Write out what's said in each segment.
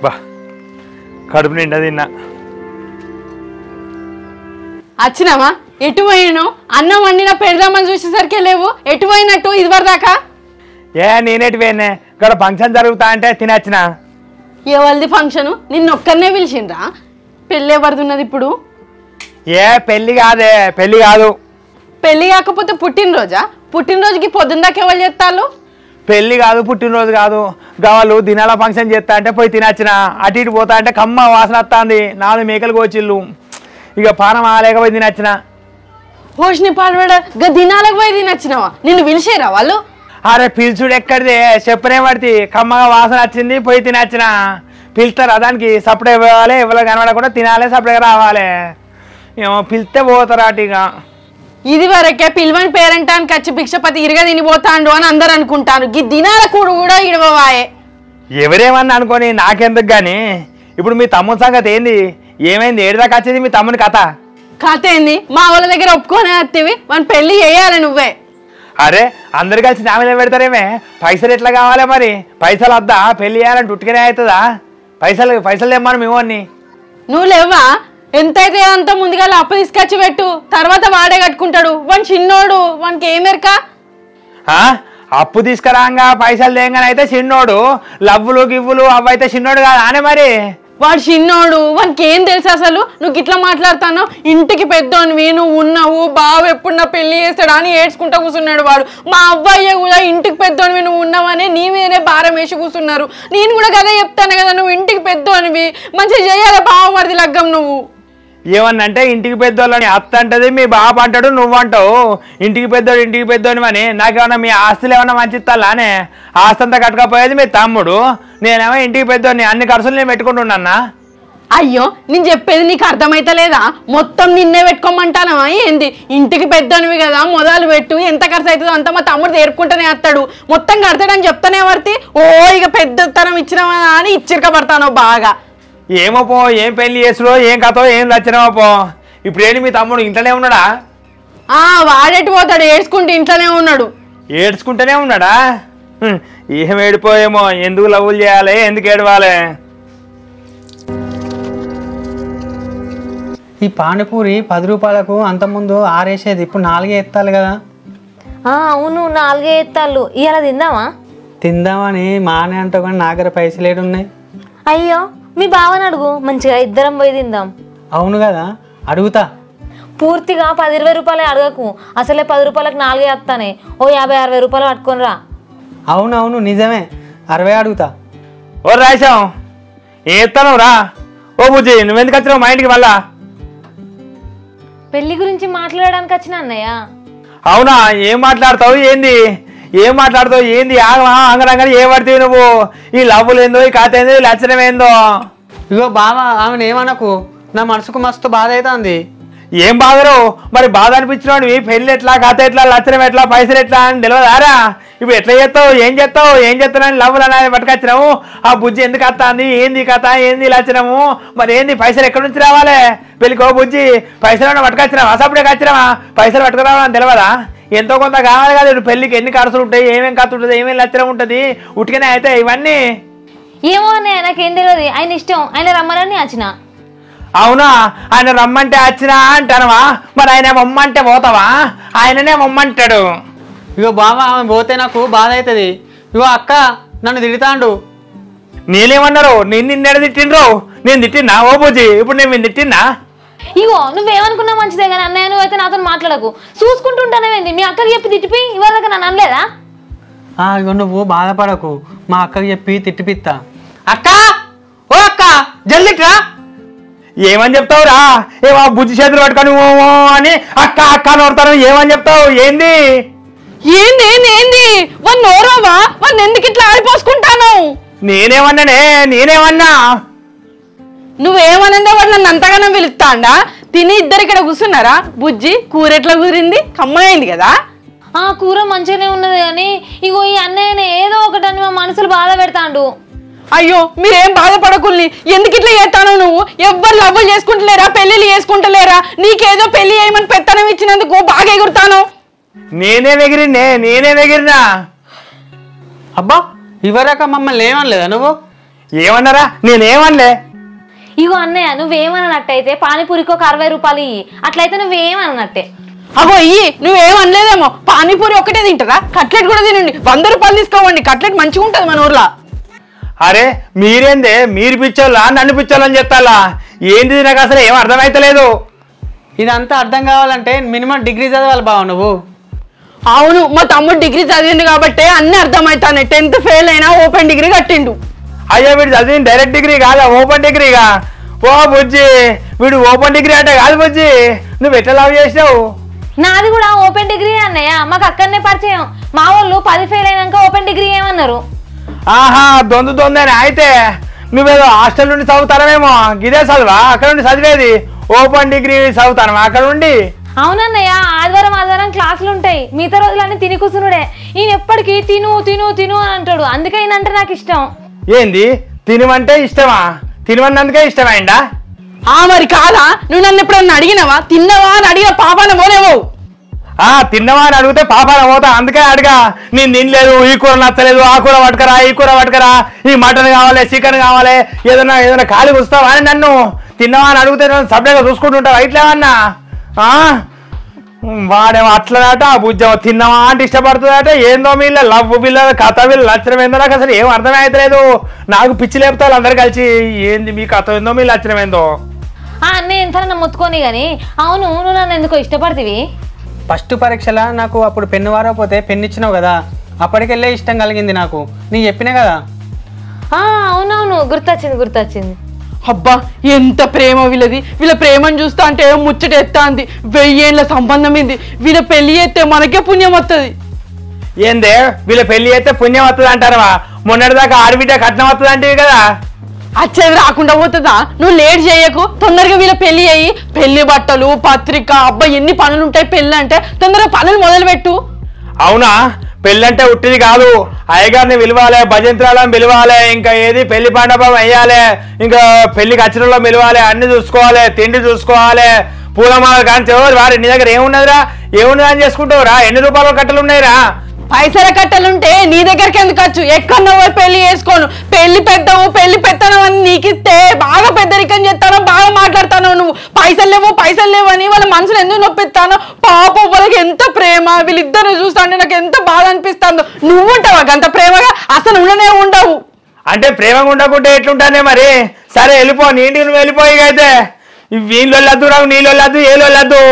బా కడుపు నిండా తిన్నా. వచ్చినావా? ఎటు పోయిను? అన్నం వండిన పెడదామని చూసేసరికి లేవు. ఎటు పోయినట్టు ఇదివరదాకా? నేనేటి పోయినా, ఇక్కడ ఫంక్షన్ జరుగుతా అంటే తినచ్చిన. ఎవరిది ఫంక్షను? నిన్నొక్కరినే పిలిచిండ్రా? పెళ్ళి ఎవరిదున్నది ఇప్పుడు? పెళ్ళి కాదే, పెళ్ళి కాదు. పెళ్ళి కాకపోతే పుట్టినరోజా? పుట్టినరోజుకి పొద్దున్న దాకా ఎవరు చేస్తారు? పెళ్ళి కాదు, పుట్టినరోజు కాదు. గవాళ్ళు దినాల ఫంక్షన్ చేస్తా అంటే పోయి తినచ్చిన. అటు ఇటు పోతా అంటే కమ్మ వాసన వస్తుంది. 4 మేకలు కోచిళ్ళు. ఇక పానం ఆలేకపోయి తినచ్చిన. హోష్ని పాడబడ దినాలకు పోయి తినచ్చినావా? నిన్ను పిలిచేరా వాళ్ళు? అరే పిలుచుడు ఎక్కడిదే, చెప్పనే పడితే కమ్మగా వాసన వచ్చింది, పోయి తినచ్చిన. పిలుస్తారా దానికి? సపడే ఇవ్వాలి, ఎవరు కనబడకుండా తినాలి, సపరేగా రావాలి. ఏమో పిలిస్తే పోతారా అటుగా. ఇది వరకే పిల్వని పేరంటానికి వచ్చి భిక్షపతి ఇరుగా తినిపోతాండు అని అందరు అనుకుంటారు. ఈ దినాల కూడా ఇడవాయే. ఎవరేమన్నా అనుకోని నాకెందుకు గాని. ఇప్పుడు మీ తమ్ముని సంగతి ఏంది? ఏమైంది? ఏడుదాకా వచ్చింది మీ తమ్ముని కథ? కథ ఏంది? మా వాళ్ళ దగ్గర ఒప్పుకొనే వస్తేవి మన పెళ్లి చేయాలి నువ్వే. అరే అందరు కలిసి నా మీద పెడతారేమే? పైసలు ఎట్లా కావాలి మరి? పైసలు వద్దా? పెళ్లి చేయాలంటే ఉట్టుకనే అవుతుందా? పైసలు తెమ్మను మేమోని. నువ్వు లేవా? ఎంతైతే అంత ముందుగా అప్పు తీసుకొచ్చి పెట్టు, తర్వాత వాడే కట్టుకుంటాడు. వాడు చిన్నోడు, వానికి ఏమెరక? అప్పు తీసుకురాగా పైసలు తేగానే అయితే చిన్నోడు. లవ్వులు గివ్వులు అవైతే చిన్నోడు కాదు ఆనే మరి. వాడు చిన్నోడు, వానికి ఏం తెలుసు అసలు? నువ్వు గిట్లా మాట్లాడుతాను. ఇంటికి పెద్దోనివి, నువ్వు ఉన్నావు, బావ ఎప్పుడు నా పెళ్లి చేస్తాడా అని ఏడ్చుకుంటా కూర్చున్నాడు వాడు. మా అవ్వయ్య కూడా ఇంటికి పెద్దోనివి నువ్వు ఉన్నావని నీ మీదనే భారం వేసి కూర్చున్నారు. నేను కూడా కదా చెప్తాను కదా, నువ్వు ఇంటికి పెద్దోనివి, మంచిగా చేయాలి బావ మరిది లగ్గం. నువ్వు ఏమన్నంటే ఇంటికి పెద్దోళ్ళని అత్త అంటది, మీ బాబు అంటాడు, నువ్వు అంటావు ఇంటికి పెద్దోని అని. నాకేమన్నా మీ ఆస్తులు ఏమన్నా మంచిస్తానే? ఆస్తి అంతా కట్టకపోయేది మీ తమ్ముడు, నేనేమో ఇంటికి పెద్దోని, అన్ని ఖర్చులు నేను పెట్టుకుంటున్నా. అయ్యో నేను చెప్పేది నీకు అర్థమైతలేదా? మొత్తం నిన్నే పెట్టుకోమంటానా ఏంది? ఇంటికి పెద్దోనివి కదా, మొదలు పెట్టు, ఎంత ఖర్చు అవుతుందో అంత మా తమ్ముడు తేరుకుంటూనే వస్తాడు. మొత్తం కడతాడని చెప్తానే వర్తి. ఇక పెద్దతనం ఇచ్చినావా అని ఇచ్చిరకబడతాను బాగా. ఏమో పో, ఏం పెళ్లి చేసుడో ఏం కథో ఏం నచ్చినావో పో. ఇప్పుడు ఏంటి మీ తమ్ముడు ఇంట్లోనే ఉన్నాడా? వాడెట్టు పోతాడు? ఏడ్చుకుంటూ ఇంట్లోనే ఉన్నాడు. ఏడ్చుకుంటూనే ఉన్నాడా? ఏం ఏడిపోయేమో. ఎందుకు లవ్వులు చేయాలి, ఎందుకు ఏడవాలి? ఈ పానీపూరి 10 రూపాయలకు అంతకుముందు 6 వేసేది, ఇప్పుడు 4 ఎత్తాలి కదా? అవును 4 ఎత్తాలు. ఇవాళ తిందామా? తిందామని మానే అంటావు కానీ నా దగ్గర పైసలు ఏడున్నాయి. అయ్యో మీ బావని అడుగు, మంచిగా ఇద్దరం పోయి తిందాం. అవును కదా, అడుగుతా. పూర్తిగా 10-20 రూపాయలు అడగకు, అసలే 10 రూపాయలకు 4 వస్తానే. 50-60 రూపాయలు పట్టుకొని రా. అవునవును నిజమే, 60 అడుగుతా. ఓ రాశాం ఏస్తాను రా. ఓ బుజ్జి నువ్వెందుకు వచ్చినావు మా ఇంటికి? మళ్ళా పెళ్లి గురించి మాట్లాడడానికి వచ్చిన అన్నయ్య. అవునా? ఏం మాట్లాడతావు ఏంది? అంగరంగని ఏ పడితే నువ్వు? ఈ లవ్వులు ఏందో, ఈ కథ ఏందో, ఈ లక్షణం ఏందో? ఇగో బావా, ఆమెను ఏమనకు, నా మనసుకు మస్తు బాధ అవుతుంది. ఏం బాధరు మరి? బాధ అనిపించినోడు పెళ్ళి ఎట్లా, కథ ఎట్లా, లక్షణం ఎట్లా, పైసలు ఎట్లా అని తెలియదారా? ఇప్పుడు ఎట్లా చేస్తావు, ఏం చేస్తానని లవ్వులు అనేది పట్టుకొచ్చినావు. ఆ బుజ్జి ఎందుకు వస్తుంది, ఏంది కథ, ఏంది లక్షణము, మరి ఏంది పైసలు ఎక్కడి నుంచి రావాలి పెళ్ళికి? ఓ బుజ్జి పైసలు పట్టుకొచ్చినావా? అసప్పుడే వచ్చినావా? పైసలు పట్టుకురావాలని తెలియదా? ఎంతో కొంత కావాలి కదా. పెళ్ళికి ఎన్ని ఖర్చులు ఉంటాయి, ఏమేం కథ ఉంటుంది, ఏమేం లక్షణం ఉంటుంది, ఉట్టికనే అయితే ఇవన్నీ. ఏమో అన్నయ్య నాకేం తెలియదు, ఆయన ఇష్టం, ఆయన రమ్మనని వచ్చిన. అవునా? ఆయన రమ్మంటే వచ్చినా అంటానవా? మరి ఆయన మొమ్మంటే పోతావా? ఆయననే మొమ్మంటాడు. ఇగో బావా, ఆమె పోతే నాకు బాధ అవుతుంది. ఇగో అక్క నన్ను తిడతాండు. నేనేమన్నారు? నిన్నెడ తిట్టిండ్రు? నేను తిట్టినా? ఓ బుజ్జి ఇప్పుడు నేను తిట్టినా? ఇగో నువ్వేమనుకున్నా మంచిదే కానీ అన్నయ్య నువ్వు అయితే నాతో మాట్లాడకు. చూసుకుంటుంటానేంది? మీ అక్కకి చెప్పి తిట్టిపోయి ఇవాళ దగ్గర నన్ను అనలేదా? ఇగో నువ్వు బాధపడకు, మా అక్కకి చెప్పి తిట్టిపిత్తా. అక్క, ఓ అక్క జల్దిట్రా. ఏమని చెప్తావురా? ఏమో బుజ్జి చేతులు పట్టుకొని అని అక్క అక్క నోడతాను. ఏమని చెప్తావు? ఏంది వాడు నోరావా? వాడిని ఎందుకు ఇట్లా ఆడిపోసుకుంటాను? నేనేమన్నా? నువ్వేమనందే వాడు నన్ను అంతగానో పిలుస్తాండా? తిని ఇద్దరు ఇక్కడ కూర్చున్నారా? బుజ్జి కూర ఎట్లా కుదిరింది? కమ్మయింది కదా? కూర మంచిగానే ఉన్నది కానీ ఇగో ఈ అన్నయ్యని ఏదో ఒకటని మా మనసులు బాధ పెడతాండు. అయ్యో మీరేం బాధపడకుల్ని. ఎందుకు ఇట్లా చేస్తాను? నువ్వు ఎవ్వరు లవ్వులు చేసుకుంటలేరా, పెళ్లిళ్ళు చేసుకుంటలేరా? నీకేదో పెళ్లి చేయమని పెత్తనం ఇచ్చినందుకు బాగా ఎగురుతాను. నేనే ఎగిరినా? అబ్బా ఇవరాక మమ్మల్ని ఏమనలేదా నువ్వు? ఏమన్నారా? నేనేమనలే. ఇగో అన్నయ్య నువ్వేమన్నట్టయితే పానీపూరికి ఒక 60 రూపాయలు ఇయ్యి, అట్లయితే నువ్వేమన్నట్టే. అగో ఇయ్యి, నువ్వేమనలేదేమో. పానీపూరి ఒకటే తింటారా? కట్లెట్ కూడా తినండి. 100 రూపాయలు తీసుకోవండి, కట్లెట్ మంచిగా ఉంటుంది మన ఊర్లో. అరే మీరేందే, మీరు పిచ్చోళ్ళా నన్ను పిచ్చోళ్ళని చెప్తాలా? ఏంది నాకు అసలు ఏం అర్థమైతలేదు. ఇదంతా అర్థం కావాలంటే మినిమం డిగ్రీ చదవాలి బావ నువ్వు. అవును, మా తమ్ముడు డిగ్రీ చదివింది కాబట్టి అన్ని అర్థమవుతాయి. 10th ఫెయిల్ అయినా ఓపెన్ డిగ్రీ కట్టిండు. అయ్యో వీడు చదివింది డైరెక్ట్ డిగ్రీ కాదా, ఓపెన్ డిగ్రీగా? ఓ బుజ్జి, వీడు ఓపెన్ డిగ్రీ అంటే కాదు బుజ్జి. నువ్వు ఎట్లా లవ్ చేసినావు? నాది కూడా ఓపెన్ డిగ్రీ అన్నయ్య, మాకు అక్కడనే పరిచయం. మా వాళ్ళు 10 ఫెయిల్ అయినాక ఓపెన్ డిగ్రీ ఏమన్నారు. ఆహా దొందని. అయితే నువ్వేదో హాస్టల్ నుండి చదువుతానేమో, గిదే చదువా? అక్కడ నుండి చదివేది ఓపెన్ డిగ్రీ చదువుతాను అక్కడ నుండి. అవునన్నయ్య, ఆదివారం క్లాసులు ఉంటాయి, మిగతా రోజులన్నీ తిని కూర్చునుడే. ఈయన ఎప్పటికీ తిను తిను తిను అని అంటాడు, అందుకే ఈయన అంటే నాకు ఇష్టం. ఏంది తినమంటే ఇష్టమా? తినమన్నందుకే ఇష్టమైందా? మరి కాదా? నువ్వు నన్ను ఎప్పుడన్నా అడిగినావా? తిన్నావా అని అడిగిన పాపాన పోలేవు. తిన్నవా అని అడిగితే పాపాన పోతా, అందుకే అడిగా. నేను తినలేదు, ఈ కూర నచ్చలేదు, ఆ కూర పట్టుకరా, ఈ కూర పట్టుకరా, ఈ మటన్ కావాలి, చికెన్ కావాలి, ఏదైనా ఖాళీ వస్తావా అని నన్ను తిన్నవా అని అడిగితే నన్ను సపరేట్గా చూసుకుంటుంటావా ఇట్లేమన్నా? వాడేమో అట్లనట, ఆ బుజ్జేమో తిన్నవా అంటే ఇష్టపడుతుందట. ఏందో వీళ్ళ లవ్ వీళ్ళ కథ వీళ్ళు లక్షణం ఏందో నాకు అసలు ఏం అర్థమే అవుతలేదు. నాకు పిచ్చి లేపుతారు అందరు కలిసి. ఏంది మీ కథ ఏందో మీ లక్షణం ఏందో? నేను ఎంత మొత్తుకొని గాని. అవును, నువ్వు నన్ను ఎందుకో ఇష్టపడుతుంది? ఫస్ట్ పరీక్షల నాకు అప్పుడు పెన్ను వారకపోతే పెన్ను ఇచ్చినావు కదా, అప్పటికెళ్ళే ఇష్టం కలిగింది నాకు. నీకు చెప్పినా కదా. అవునవును, గుర్తొచ్చింది. అబ్బా ఎంత ప్రేమ వీళ్ళది. వీళ్ళ ప్రేమను చూస్తా అంటే ముచ్చట ఎత్తా అంది. 1000 ఏళ్ళ సంబంధం ఏంది. వీళ్ళ పెళ్లి చేస్తే మనకే పుణ్యం వస్తుంది. ఏందే వీళ్ళ పెళ్లి చేస్తే పుణ్యం వస్తుంది అంటారవా? మొన్నటిదాకా ఆడబిడ్డ కట్నం వస్తుంది అంటే కదా. అచ్చేది రాకుండా పోతుందా? నువ్వు లేట్ చేయకు, తొందరగా వీళ్ళ పెళ్లి అయ్యి పెళ్లి బట్టలు పత్రిక అబ్బా ఎన్ని పనులు ఉంటాయి. పెళ్ళి అంటే తొందరగా పనులు మొదలు పెట్టు. అవునా? పెళ్ళంటే ఉట్టిది కాదు, అయ్యగారిని పిలవాలి, భజంత్రాలను పిలవాలి, ఇంకా ఏది పెళ్లి మండపం వేయాలి, ఇంకా పెళ్లికి అచ్చరంలో పిలవాలి, అన్ని చూసుకోవాలి, తిండి చూసుకోవాలి, పూలమాల కానీ వారి నీ దగ్గర ఏమున్నదిరా? ఏమున్నది అని చేసుకుంటావురా? ఎన్ని రూపాయల కట్టలు ఉన్నాయిరా? పైసల కట్టలుంటే నీ దగ్గరికి ఎందుకు వచ్చు? ఎక్కడో పెళ్లి చేసుకోను. పెళ్లి పెత్తనం అని నీకిస్తే బాగా పెద్దరికం చేస్తాను, బాగా మాట్లాడతాను. నువ్వు పైసలు లేవు అని వాళ్ళ మనసులు ఎందుకు నొప్పిస్తాను? పాపం వాళ్ళకి ఎంత ప్రేమ. వీళ్ళిద్దరు చూస్తా అంటే నాకు ఎంత బాధ అనిపిస్తుందో. నువ్వు ఉంటావా అంత ప్రేమగా? అసలు ఉండనే ఉండవు. అంటే ప్రేమగా ఉండకుంటే ఎట్లుంటానే మరి? సరే వెళ్ళిపో, నీ ఇంటికి నువ్వు వెళ్ళిపోయి. అయితే వీళ్ళొద్దు రావు, నీళ్ళొద్దు, ఏళ్ళొద్దు.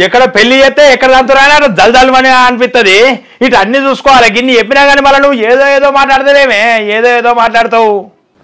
ఎక్కడ పెళ్లి చేస్తే ఎక్కడ దంతురాని జల్దల్మని అనిపిస్తుంది. ఇటు అన్ని చూసుకోవాలి. గిన్ని చెప్పినా కానీ మళ్ళీ నువ్వు ఏదో మాట్లాడతావేమే, ఏదో మాట్లాడతావు.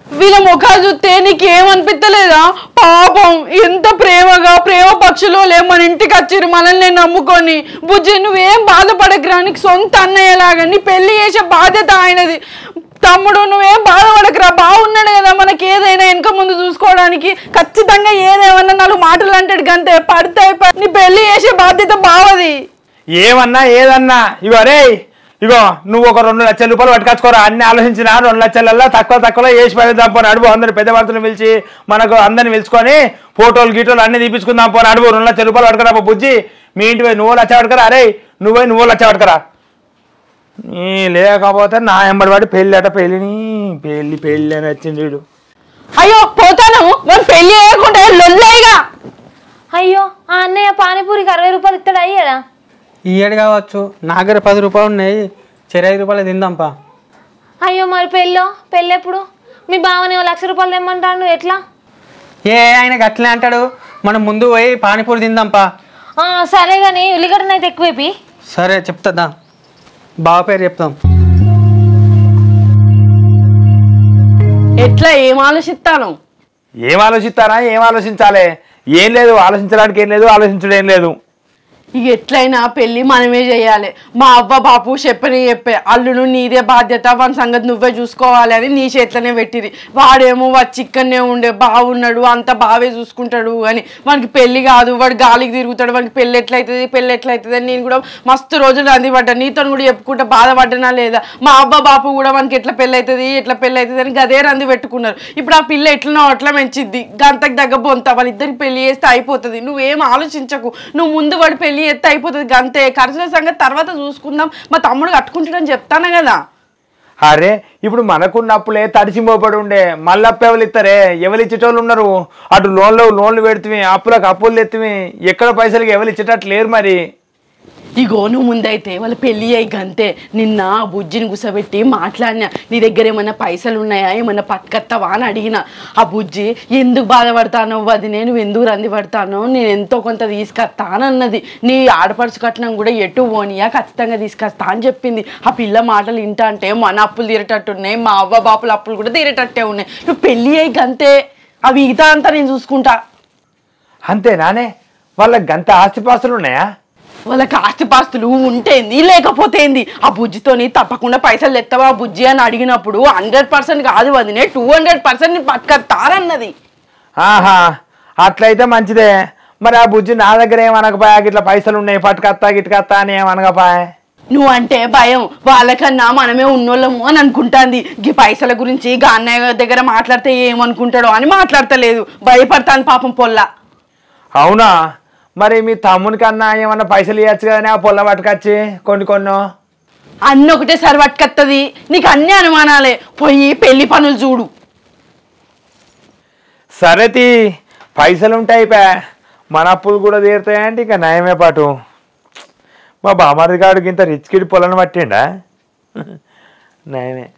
వీళ్ళ ముఖాలు చూస్తే నీకేమనిపించలేదా? పాపం ఎంత ప్రేమగా ప్రేమ పక్షులు మన ఇంటికి వచ్చిర్రు మనల్ని నేను నమ్ముకొని. బుజ్జి నువ్వేం బాధపడకురా, నీకు సొంత అన్నయ్యలాగా నీ పెళ్లి చేసే బాధ్యత ఆయనది. తమ్ముడు నువ్వేం బాధపడకురా, బాగున్నాడు కదా మనకి ఏదైనా వెనక ముందు చూసుకోవడానికి. ఖచ్చితంగా ఏదేమన్నా 4 మాటలు అంటాడు గంతే, పడితే నీ పెళ్లి చేసే బాధ్యత బావది. ఏమన్నా ఏదన్నా ఇగో నువ్వు ఒక 2 లక్షల రూపాయలు పట్టుకొచ్చుకోరా. అన్ని ఆలోచించిన 2 లక్షలల్లో తక్కువలో వేసి పడేద్దాం పోను. అడుగు అందరు పెద్ద భర్తలు పిలిచి మనకు అందరిని పిలుచుకొని ఫోటోలు గీటోలు అన్ని తీపించుకుందాం పోను. అడుగు 2 లక్షల రూపాయలు పట్టుకురా బుజ్జి. మీ ఇంటి పోయి నువ్వు లక్ష పట్టుకరా. అరే నువ్వు లక్ష పట్టుకరా. లేకపోతే నా ఎంబడి వాడి పెళ్ళి అని వచ్చింది వీడు. అయ్యో పోతాను, మరి పెళ్లి చేయకుండా లొల్లేగా. అయ్యో ఆ అన్నయ్య పానీపూరికి 60 రూపాయలు ఇస్తాడు అయ్యాడా? ఇయ్యడు కావచ్చు, నా దగ్గర 10 రూపాయలు ఉన్నాయి, 5 రూపాయలు తిందాంపా. అయ్యో మరి పెళ్ళి ఎప్పుడు? మీ బావని 1 లక్ష రూపాయలు తెమ్మంటాడు, ఎట్లా? ఆయనకి అట్లనే అంటాడు. మనం ముందు పోయి పానీపూరి తిందాంపా. సరే కానీ ఉల్లిగడ్డనైతే ఎక్కువైపోయి. సరే చెప్తా, బావ పేరు చెప్తాం. ఎట్లా ఏం ఆలోచిస్తాను? ఏం ఆలోచించాలి? ఏం లేదు, ఆలోచించడానికి ఏం లేదు, ఆలోచించడం ఏం లేదు. ఇక ఎట్లయినా పెళ్లి మనమే చేయాలి. మా అవ్వ బాపు చెప్పే అల్లుడు నీదే బాధ్యత, వాని సంగతి నువ్వే చూసుకోవాలి అని నీ చేతిలోనే పెట్టిరి. వాడేమో వచ్చి ఇక్కడనే ఉండే బాగున్నాడు, అంత బావే చూసుకుంటాడు అని. వానికి పెళ్లి కాదు, వాడు గాలికి తిరుగుతాడు, వానికి పెళ్ళి ఎట్లయితుంది అని నేను కూడా మస్తు రోజులు అందిపడ్డా. నీతో కూడా చెప్పుకుంటే బాధపడ్డనా లేదా? మా అవ్వ బాపు కూడా మనకి ఎట్లా పెళ్ళి అవుతుంది అని గదే రంది పెట్టుకున్నారు. ఇప్పుడు ఆ పిల్ల ఎట్లనో అట్లా పెంచిద్ది, గంతకు దగ్గ బొంత. వాళ్ళిద్దరికి పెళ్లి చేస్తే అయిపోతుంది. నువ్వేం ఆలోచించకు, నువ్వు ముందు వాడు పెళ్లి చేస్తే అయిపోతుంది గంతే. ఖర్చుల సంగతి తర్వాత చూసుకుందాం. మా తమ్ముడు కట్టుకుంటాడని చెప్తాను కదా. అరే ఇప్పుడు మనకున్న అప్పులే తడిసిమోపడి ఉండే మళ్ళీ అప్పు ఎవరు ఇస్తారే ఎవరు ఇచ్చేటోళ్ళు ఉన్నారు అటు లోన్లు పెడుతుంది అప్పులకు అప్పులు తెత్తివి ఎక్కడ పైసలకి ఎవరు ఇచ్చేటట్లు లేరు మరి ఇగో నువ్వు ముందైతే వాళ్ళ పెళ్ళి అయ్యి గంతే నిన్న బుజ్జిని కూసబెట్టి మాట్లాడినా నీ దగ్గర ఏమన్నా పైసలు ఉన్నాయా ఏమన్నా పట్టుకత్తావా అని అడిగిన ఆ బుజ్జి ఎందుకు బాధపడతానో వదినే నువ్వు ఎందుకు రంది పడతానో నేను ఎంతో కొంత తీసుకొస్తానన్నది నీ ఆడపడుచు కట్నం కూడా ఎటు పోనీయా ఖచ్చితంగా తీసుకొస్తా అని చెప్పింది ఆ పిల్ల మాటలు వింటా అంటే మన అప్పులు తీరేటట్టున్నాయి మా అవ్వ బాపుల అప్పులు కూడా తీరేటట్టే ఉన్నాయి నువ్వు పెళ్ళి అయ్యి గంతే అవి మిగతా అంతా నేను చూసుకుంటా అంతేనానే వాళ్ళకి గంత ఆస్తిపాస్తులు ఉన్నాయా వాళ్ళకి ఆస్తిపాస్తులు ఉంటేంది లేకపోతేంది ఆ బుజ్జితోని తప్పకుండా పైసలు తెస్తావా ఆ బుజ్జి అని అడిగినప్పుడు 100% కాదు వదినే 200% పట్టుకొస్తారన్నది ఆహా అట్లయితే మంచిదే మరి ఆ బుజ్జి నా దగ్గర ఏమనకపోయా ఇట్లా పైసలు ఉన్నాయి పట్టుకత్తా గిట్టుకత్తా అని ఏమనకపోయా నువ్వంటే భయం వాళ్ళకన్నా మనమే ఉన్నోళ్ళము అని అనుకుంటాంది ఈ పైసల గురించి అన్నయ్య దగ్గర మాట్లాడితే ఏమనుకుంటాడో అని మాట్లాడతలేదు భయపడతాను పాపం పొల్ల అవునా మరి మీ తమ్ముని కన్నా ఏమన్నా పైసలు ఇవ్వచ్చు కదనే ఆ పొల్ల పట్టుకొచ్చి కొన్నో అన్నీ ఒకటేసారి పట్టుకొత్తది నీకు అన్ని అనుమానాలే పోయి పెళ్లి పనులు చూడు సరేతి పైసలు ఉంటాయి మన అప్పులు కూడా తీరుతాయంటే ఇక నయమే పాటు మా బామర్ది గాడికి ఇంత రిచ్ కిడ్ పొలను పట్టిండా నయమే